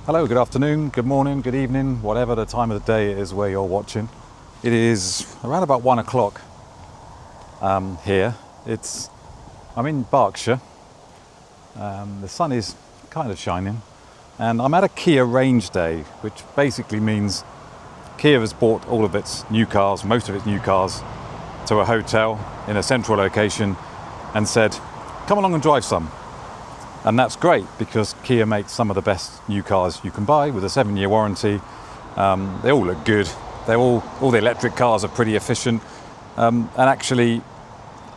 Hello, good afternoon, good morning, good evening, whatever the time of the day it is where you're watching. It is around about 1 o'clock here. I'm in Berkshire. The sun is kind of shining, and I'm at a Kia range day, which basically means Kia has bought all of its new cars, most of its new cars, to a hotel in a central location and said, come along and drive some. And that's great because Kia makes some of the best new cars you can buy with a 7-year warranty. They all look good. All the electric cars are pretty efficient. And actually,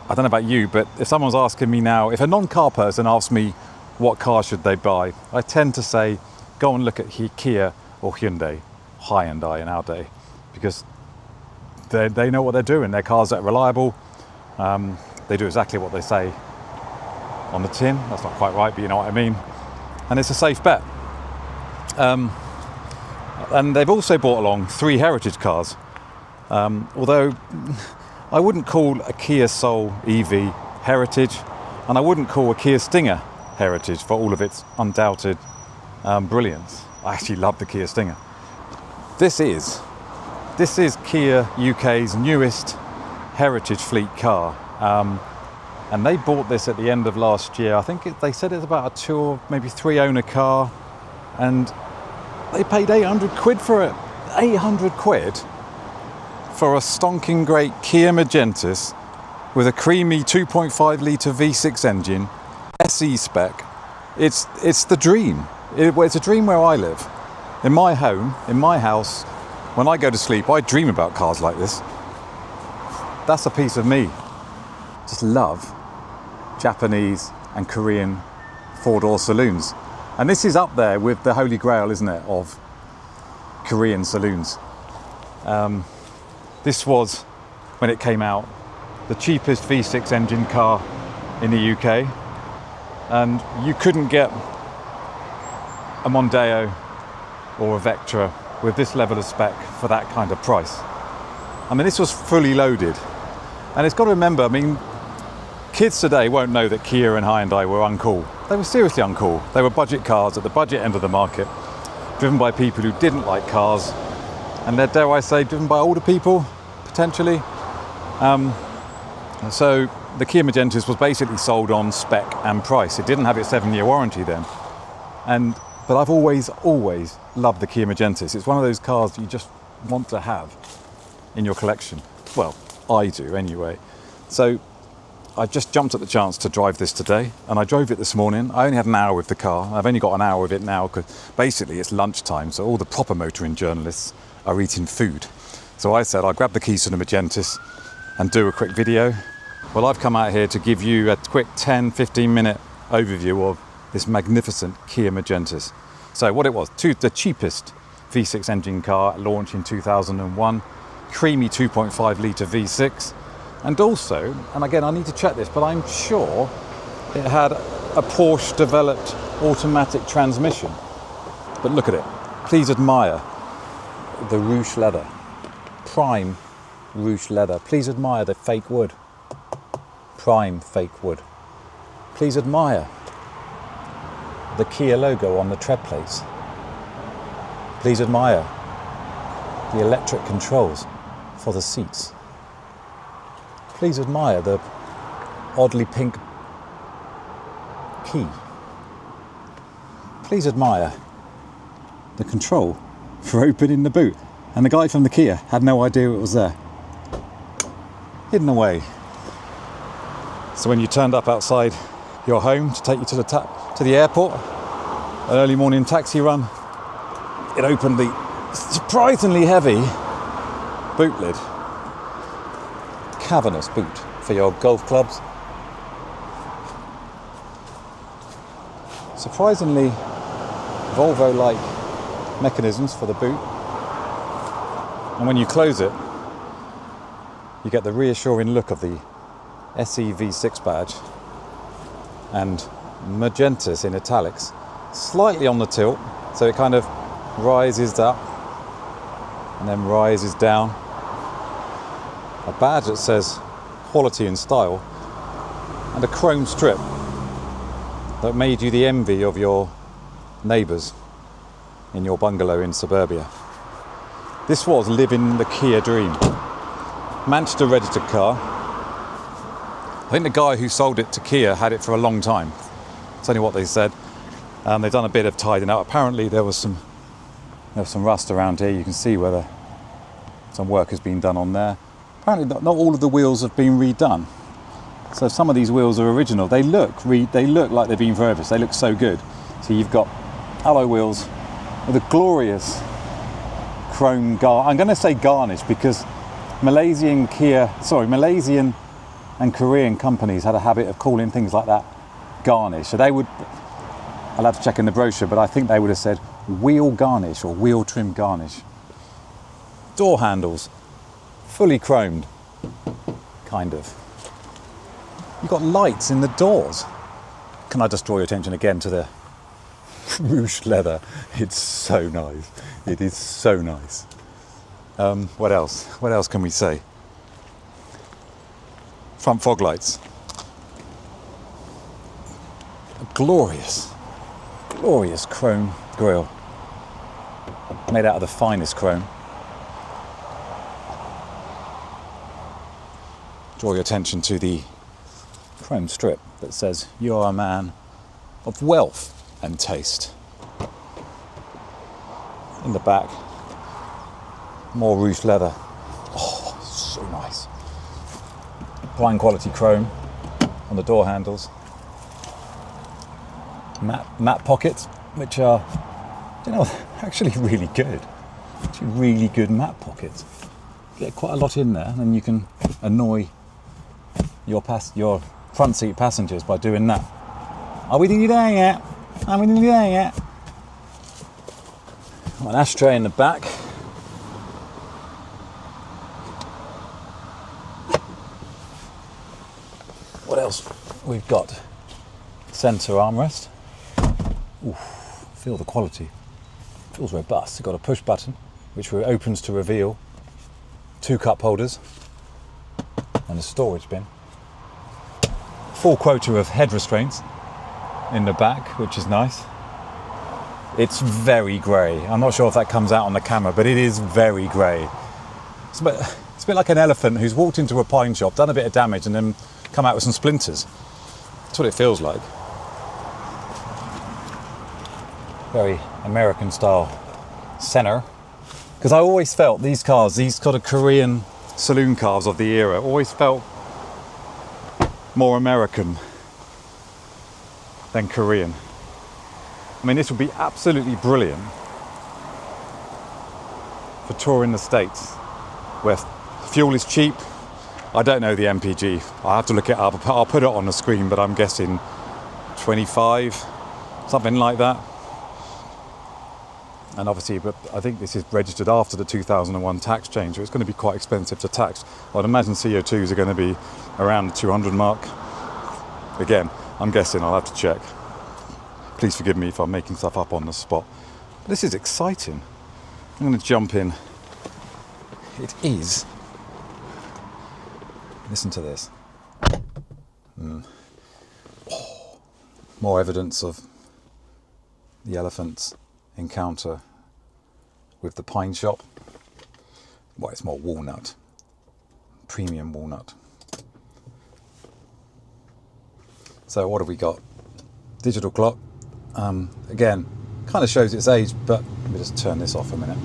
I don't know about you, but if someone's asking me now, if a non-car person asks me what car should they buy, I tend to say, go and look at Kia or Hyundai in our day, because they know what they're doing. Their cars are reliable. They do exactly what they say on the tin. That's not quite right, but you know what I mean. And it's a safe bet. And they've also brought along 3 heritage cars. Although I wouldn't call a Kia Soul EV heritage, and I wouldn't call a Kia Stinger heritage for all of its undoubted brilliance. I actually love the Kia Stinger. This is Kia UK's newest heritage fleet car. And they bought this at the end of last year. I think they said it's about a 2 or maybe 3 owner car, and they paid 800 quid for it. 800 quid for a stonking great Kia Magentis with a creamy 2.5 litre V6 engine, SE spec. It's the dream. It's a dream where I live. In my home, in my house, when I go to sleep, I dream about cars like this. That's a piece of me. Just love Japanese and Korean 4-door saloons. And this is up there with the holy grail, isn't it, of Korean saloons. This was, when it came out, the cheapest V6 engine car in the UK. And you couldn't get a Mondeo or a Vectra with this level of spec for that kind of price. I mean, this was fully loaded. And it's got to remember, I mean, kids today won't know that Kia and Hyundai were uncool. They were seriously uncool. They were budget cars at the budget end of the market, driven by people who didn't like cars, and they're, dare I say, driven by older people, potentially. So the Kia Magentis was basically sold on spec and price. It didn't have its 7-year warranty then. But I've always loved the Kia Magentis. It's one of those cars that you just want to have in your collection. Well, I do anyway. So I just jumped at the chance to drive this today, and I drove it this morning. I only had an hour with the car. I've only got an hour with it now because basically it's lunchtime, so all the proper motoring journalists are eating food. So I said I'll grab the keys to the Magentis and do a quick video. Well, I've come out here to give you a quick 10-15 minute overview of this magnificent Kia Magentis. So what it was, the cheapest V6 engine car launched in 2001, creamy 2.5 litre V6. And also, and again, I need to check this, but I'm sure it had a Porsche developed automatic transmission. But look at it. Please admire the ruched leather, prime ruched leather. Please admire the fake wood, prime fake wood. Please admire the Kia logo on the tread plates. Please admire the electric controls for the seats. Please admire the oddly pink key. Please admire the control for opening the boot. And the guy from the Kia had no idea it was there. Hidden away. So when you turned up outside your home to take you to the airport, an early morning taxi run, it opened the surprisingly heavy boot lid. Cavernous boot for your golf clubs. Surprisingly Volvo-like mechanisms for the boot. And when you close it, you get the reassuring look of the SEV6 badge and Magentis in italics, slightly on the tilt, so it kind of rises up and then rises down. A badge that says quality and style, and a chrome strip that made you the envy of your neighbours. in your bungalow in suburbia. This was living the Kia dream. Manchester registered car. I think the guy who sold it to Kia had it for a long time. It's only what they said. They've done a bit of tidying up. Apparently there was some rust around here. You can see whether some work has been done on there. Apparently not all of the wheels have been redone. So some of these wheels are original. They look like they've been refurbished. They look so good. So you've got alloy wheels with a glorious chrome I'm going to say garnish because Malaysian and Korean companies had a habit of calling things like that garnish. So they would, I'll have to check in the brochure, but I think they would have said wheel garnish or wheel trim garnish. Door handles, fully chromed, kind of. You've got lights in the doors. Can I just draw your attention again to the ruched leather? It's so nice. It is so nice. What else? What else can we say? Front fog lights. A glorious chrome grille. Made out of the finest chrome. Draw your attention to the chrome strip that says you are a man of wealth and taste. In the back, more ruched leather. Oh, so nice. Fine quality chrome on the door handles. Matte pockets, which are, actually really good. Actually really good matte pockets. Get quite a lot in there, and then you can annoy your front seat passengers by doing that. Are we nearly there yet? Are we nearly there yet? An ashtray in the back. What else? We've got centre armrest. Ooh, feel the quality. Feels robust. You've got a push button which opens to reveal 2 cup holders and a storage bin. Full quota of head restraints in the back, which is nice. It's very grey. I'm not sure if that comes out on the camera, but it is very grey. It's a bit like an elephant who's walked into a pine shop, done a bit of damage, and then come out with some splinters. That's what it feels like. Very American style centre. Because I always felt these cars, these sort of Korean saloon cars of the era, always felt more American than Korean. I mean, this would be absolutely brilliant for touring the States, where fuel is cheap. I don't know the MPG. I have to look it up. I'll put it on the screen, but I'm guessing 25, something like that. And obviously, but I think this is registered after the 2001 tax change, so it's going to be quite expensive to tax. I'd imagine CO2s are going to be around the 200 mark. Again, I'm guessing, I'll have to check. Please forgive me if I'm making stuff up on the spot. But this is exciting. I'm going to jump in. It is. Listen to this. Oh, more evidence of the elephant's encounter with the pine shop. Well, it's more walnut. Premium walnut. So what have we got? Digital clock. Again, kind of shows its age, but let me just turn this off a minute.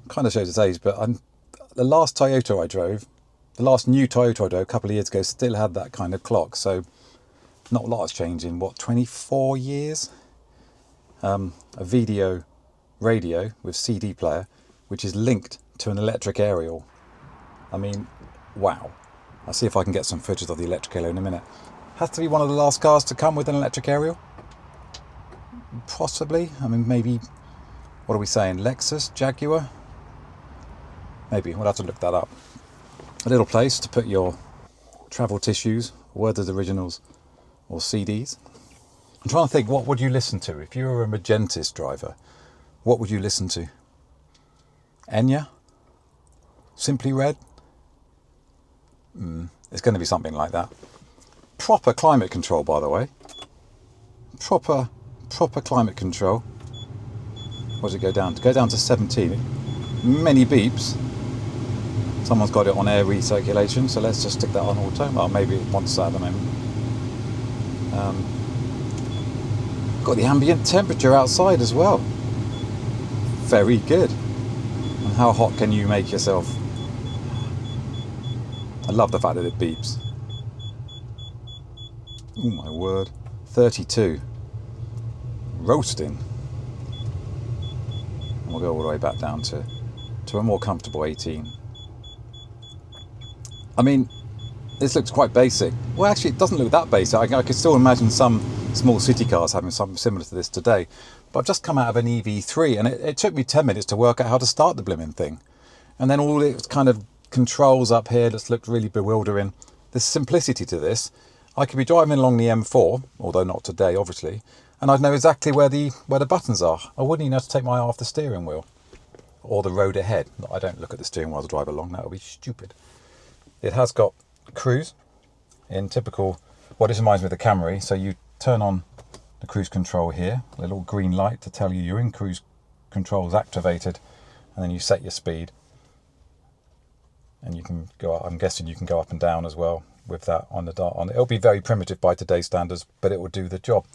Kind of shows its age, but the last Toyota I drove, the last new Toyota I drove a couple of years ago, still had that kind of clock. So not a lot has changed in, 24 years? A video radio with CD player, which is linked to an electric aerial. I mean, wow. I'll see if I can get some footage of the electric aerial in a minute. Has to be one of the last cars to come with an electric aerial? Possibly. I mean, maybe, what are we saying? Lexus? Jaguar? Maybe. We'll have to look that up. A little place to put your travel tissues, Werther's Originals, or CDs. I'm trying to think, what would you listen to? If you were a Magentis driver, what would you listen to? Enya? Simply Red? It's going to be something like that. Proper climate control, by the way. Proper climate control. What does it go down to? Go down to 17. Many beeps. Someone's got it on air recirculation, so let's just stick that on auto. Well, maybe it wants that at the moment. Got the ambient temperature outside as well. Very good. And how hot can you make yourself? I love the fact that it beeps. Oh my word. 32. Roasting. And we'll go all the way back down to a more comfortable 18. I mean, this looks quite basic. Well, actually, it doesn't look that basic. I could still imagine some small city cars having something similar to this today. But I've just come out of an EV3, and it took me 10 minutes to work out how to start the blimmin' thing. And then all its kind of controls up here just looked really bewildering. There's simplicity to this. I could be driving along the M4, although not today, obviously, and I'd know exactly where the buttons are. I wouldn't even have to take my eye off the steering wheel or the road ahead. I don't look at the steering wheel as I drive along. That would be stupid. It has got cruise in typical, well, this reminds me of the Camry. So you turn on the cruise control here, a little green light to tell you you're in cruise control is activated, and then you set your speed. And you can go up, I'm guessing you can go up and down as well with that on the dart on. It'll be very primitive by today's standards, but it will do the job.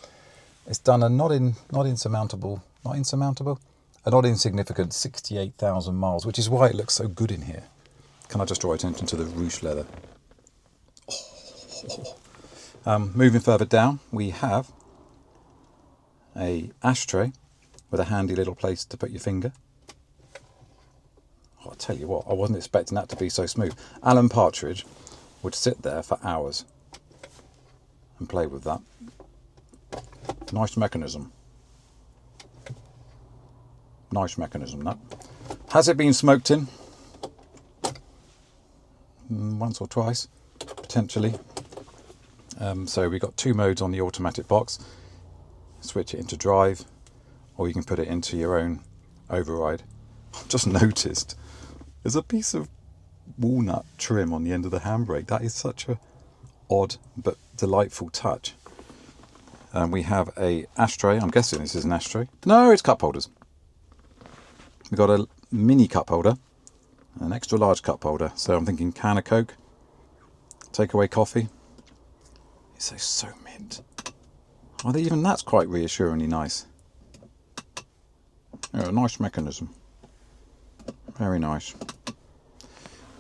It's done a not insignificant 68,000 miles, which is why it looks so good in here. Can I just draw attention to the ruched leather? Moving further down, we have a ashtray with a handy little place to put your finger. I'll tell you what, I wasn't expecting that to be so smooth. Alan Partridge would sit there for hours and play with that. Nice mechanism. Nice mechanism, that. Has it been smoked in? Once or twice, potentially. So we've got two modes on the automatic box. Switch it into drive, or you can put it into your own override. I've just noticed there's a piece of walnut trim on the end of the handbrake. That is such a odd but delightful touch. We have a ashtray. I'm guessing this is an ashtray. No, it's cup holders. We've got a mini cup holder, an extra large cup holder. So I'm thinking can of Coke, takeaway coffee. It's so mint. Oh, even that's quite reassuringly nice. Yeah, a nice mechanism. Very nice.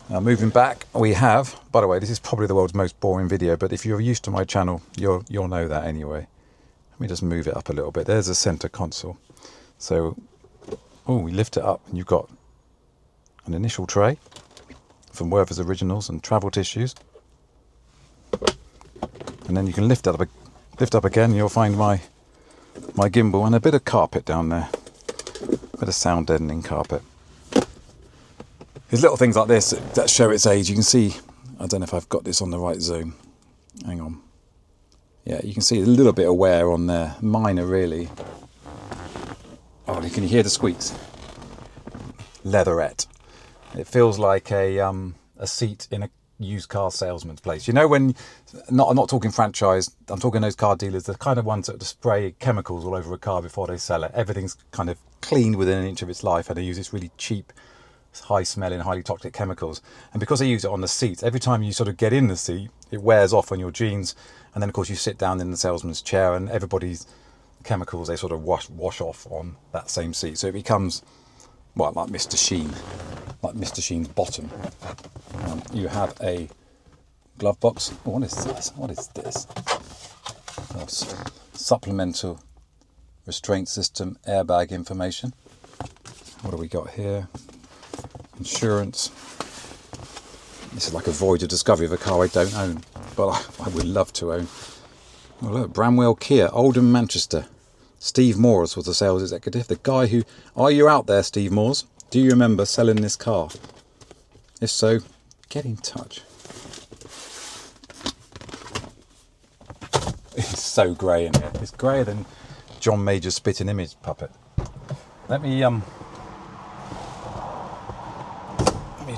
Now moving back, we have, by the way, this is probably the world's most boring video, but if you're used to my channel, you'll know that anyway. Let me just move it up a little bit. There's a center console. So, we lift it up and you've got an initial tray from Werther's Originals and Travel Tissues. And then you can lift up again and you'll find my gimbal and a bit of carpet down there. A bit of sound deadening carpet. There's little things like this that show its age. You can see, I don't know if I've got this on the right zone. Hang on. Yeah, you can see a little bit of wear on there. Minor, really. Oh, can you hear the squeaks? Leatherette. It feels like a seat in a used car salesman's place. You know when, I'm not talking franchise, I'm talking those car dealers, the kind of ones that spray chemicals all over a car before they sell it. Everything's kind of cleaned within an inch of its life and they use this really cheap, high smelling, highly toxic chemicals. And because they use it on the seats, every time you sort of get in the seat, it wears off on your jeans. And then of course you sit down in the salesman's chair and everybody's chemicals, they sort of wash off on that same seat. So it becomes, well, like Mr. Sheen, like Mr. Sheen's bottom. You have a glove box. Oh, what is this? What is this? Oh, supplemental restraint system, airbag information. What do we got here? Insurance. This is like a voyage of discovery of a car I don't own, but I would love to own. Oh look, Bramwell Kia, Oldham, Manchester. Steve Moores was the sales executive. The guy who... Are you out there, Steve Moores? Do you remember selling this car? If so, get in touch. It's so grey in here. It's greyer than John Major's spitting image puppet. Let me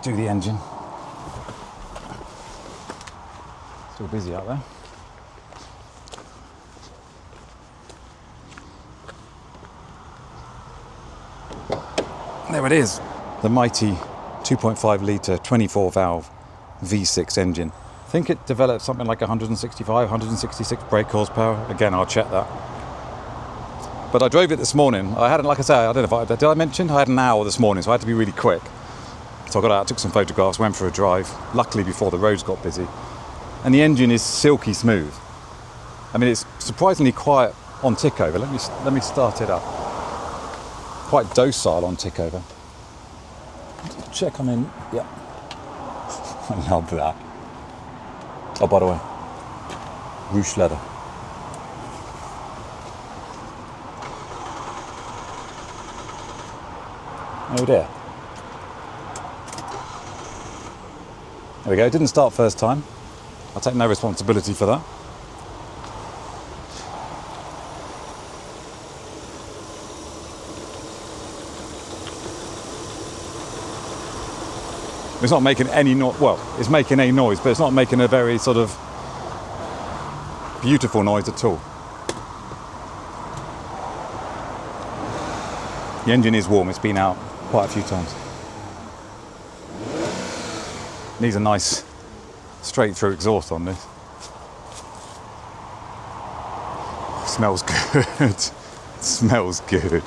do the engine. Still busy out there. There it is. The mighty 2.5 litre 24 valve V6 engine. I think it developed something like 165, 166 brake horsepower. Again, I'll check that. But I drove it this morning. I hadn't, like I say, I don't know if did I mention? I had an hour this morning, so I had to be really quick. So I got out, took some photographs, went for a drive, luckily before the roads got busy. And the engine is silky smooth. I mean, it's surprisingly quiet on tick over. Let me start it up. Quite docile on tick over. Check I'm in. Yep. I love that. Oh, by the way, ruched leather. Oh dear. There we go. It didn't start first time. I'll take no responsibility for that. It's not making any noise. Well, it's making a noise, but it's not making a very sort of beautiful noise at all. The engine is warm. It's been out quite a few times. Needs a nice straight through exhaust on this. Smells good. Smells good.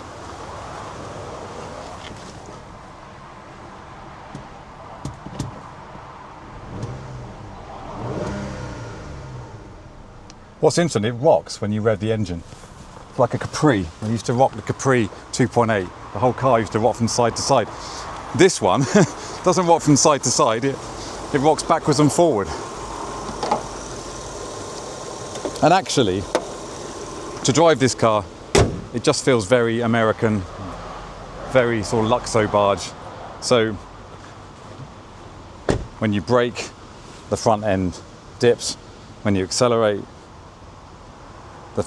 What's interesting, it rocks when you rev the engine. It's like a Capri. When you used to rock the Capri 2.8, the whole car used to rock from side to side. This one doesn't rock from side to side, it rocks backwards and forward. And actually, to drive this car, it just feels very American, very sort of Luxo barge. So when you brake, the front end dips. When you accelerate,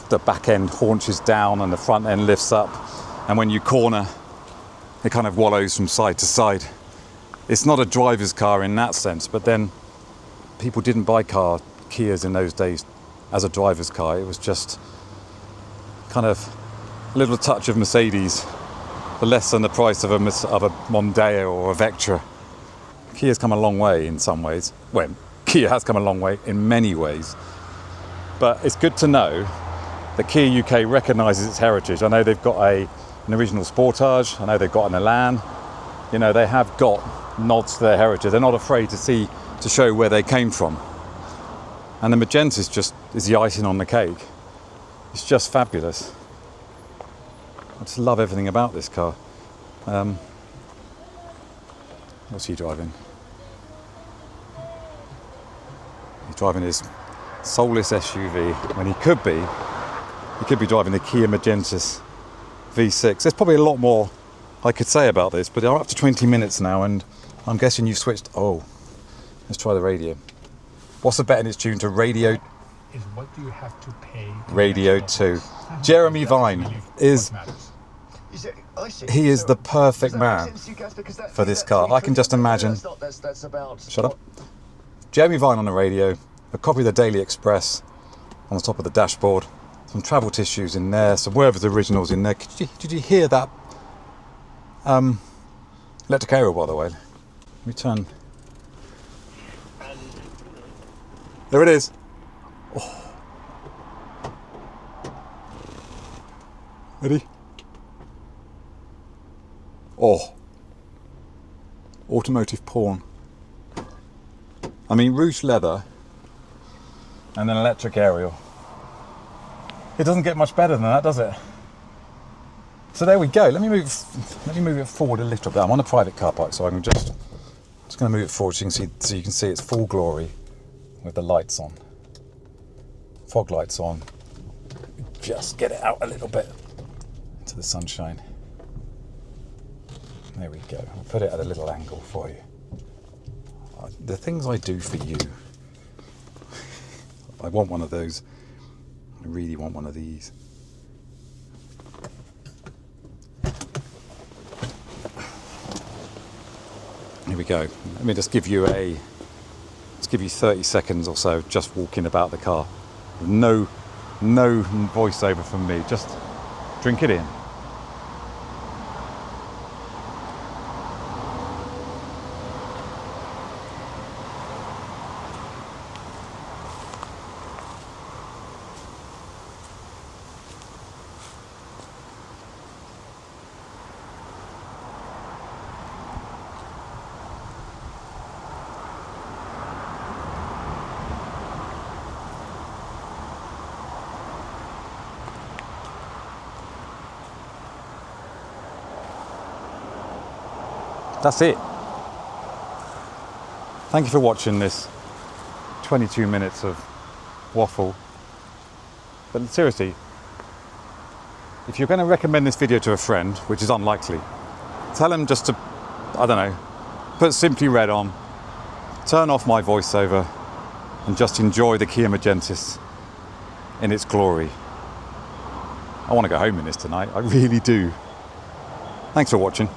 the back end haunches down and the front end lifts up. And when you corner, it kind of wallows from side to side. It's not a driver's car in that sense, but then people didn't buy Kias in those days as a driver's car. It was just kind of a little touch of Mercedes for less than the price of a Mondeo or a Vectra. Kia's come a long way in some ways. Well, Kia has come a long way in many ways. But it's good to know that Kia UK recognises its heritage. I know they've got an original Sportage. I know they've got an Elan. You know, they have got nods to their heritage. They're not afraid to show where they came from. And the Magentis just is the icing on the cake. It's just fabulous. I just love everything about this car. What's he driving? He's driving his soulless SUV when he could be driving the Kia Magentis V6. There's probably a lot more I could say about this, but we're up to 20 minutes now, and I'm guessing you've switched. Oh, let's try the radio. What's the bet in its tune to radio? Is what do you have to pay? Radio 2. Jeremy Vine is the perfect man for this car. I can just imagine. Shut up. Jeremy Vine on the radio, a copy of the Daily Express on the top of the dashboard, some travel tissues in there, some Werther's originals in there. Did you hear that? Electric aerial, by the way. Let me turn. There it is. Oh. Ready? Oh. Automotive porn. I mean, ruched leather and an electric aerial. It doesn't get much better than that, does it? So there we go. Let me move it forward a little bit. I'm on a private car park, so I'm just going to move it forward so you can see its full glory with the lights on. Fog lights on. Just get it out a little bit into the sunshine. There we go. I'll put it at a little angle for you. The things I do for you. I want one of those. I really want one of these. Here we go. Let me just give you 30 seconds or so just walking about the car. No voiceover from me. Just drink it in. that's it. Thank you for watching this 22 minutes of waffle. But seriously, if you're going to recommend this video to a friend, which is unlikely, tell them just to, I don't know, put Simply Red on, turn off my voiceover, and just enjoy the Kia Magentis in its glory. I want to go home in this tonight, I really do. Thanks for watching.